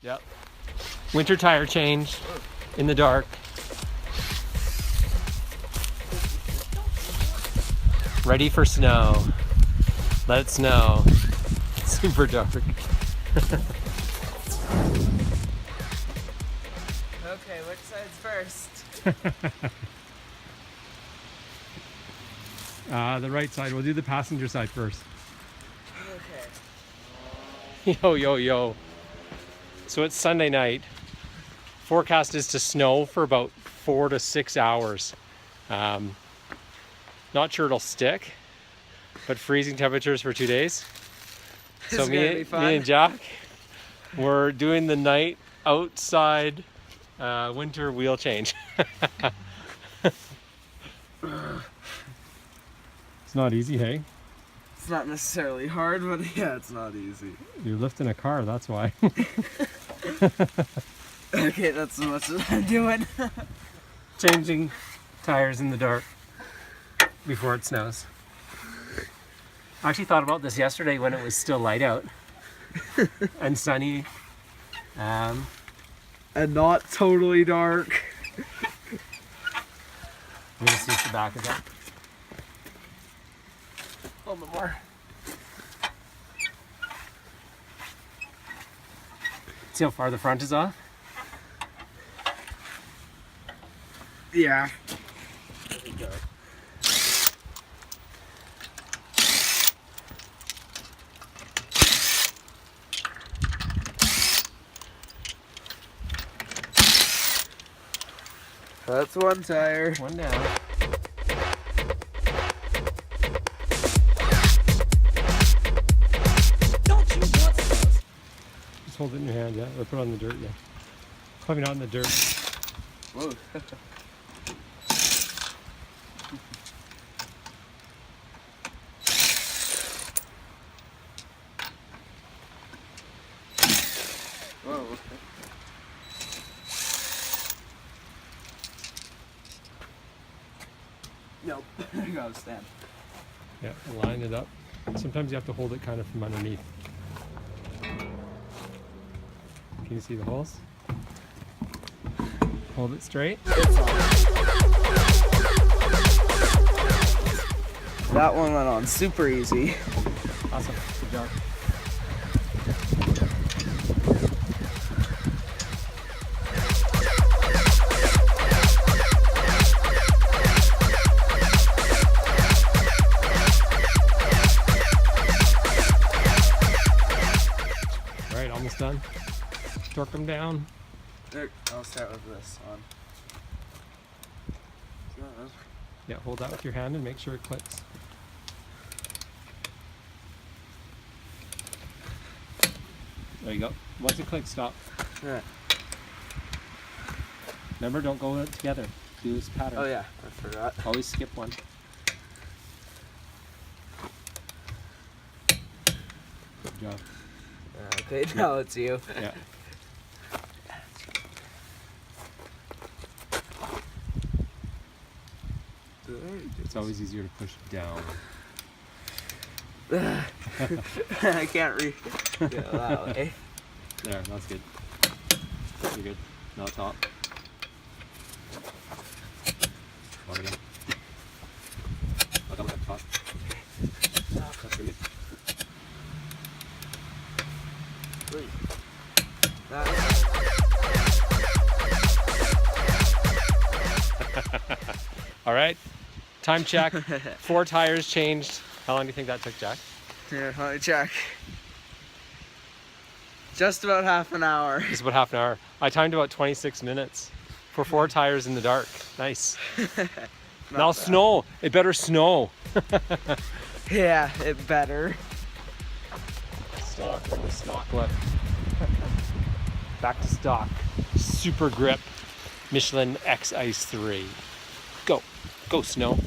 Yep. Winter tire change in the dark. Ready for snow. Let it snow. Super dark. Okay, which side's first? The right side. We'll do the passenger side first. Okay. Yo, yo, yo. So it's Sunday night. Forecast is to snow for about 4 to 6 hours. Not sure it'll stick, but freezing temperatures for 2 days. So me and Jack, we're doing the night outside winter wheel change. It's not easy, hey? It's not necessarily hard, but yeah, it's not easy. You're lifting a car, that's why. Okay, that's as much as I'm doing. Changing tires in the dark before it snows. I actually thought about this yesterday when it was still light out and sunny. And not totally dark. I'm gonna see if the back is up. A little bit more. See how far the front is off? Yeah. There we go. That's one tire. One down. Just hold it in your hand, yeah? Or put it on the dirt, yeah. Probably not in the dirt. Whoa. Whoa. Nope. I gotta stand. Yeah, line it up. Sometimes you have to hold it kind of from underneath. Can you see the holes? Hold it straight. That one went on super easy. Awesome. Good job. All right, almost done. Torque them down. There, I'll start with this one. Yeah, hold that with your hand and make sure it clicks. There you go. Once it clicks, stop. Yeah. Remember, don't go together. Do this pattern. Oh yeah, I forgot. Always skip one. Good job. Okay, now it's you. Yeah. It's always easier to push down. I can't read that way. There, that's good. You're good. Now top. One again. I'll come up top. That's pretty good. Wait. All right. Time check. 4 tires changed. How long do you think that took, Jack? Here, let me check. Just about half an hour. Just about half an hour. I timed about 26 minutes for 4 tires in the dark. Nice. Now bad. snow. It better snow. Yeah, it better. Stock left. Back to stock. Super grip. Michelin X Ice 3. Go. Go, snow.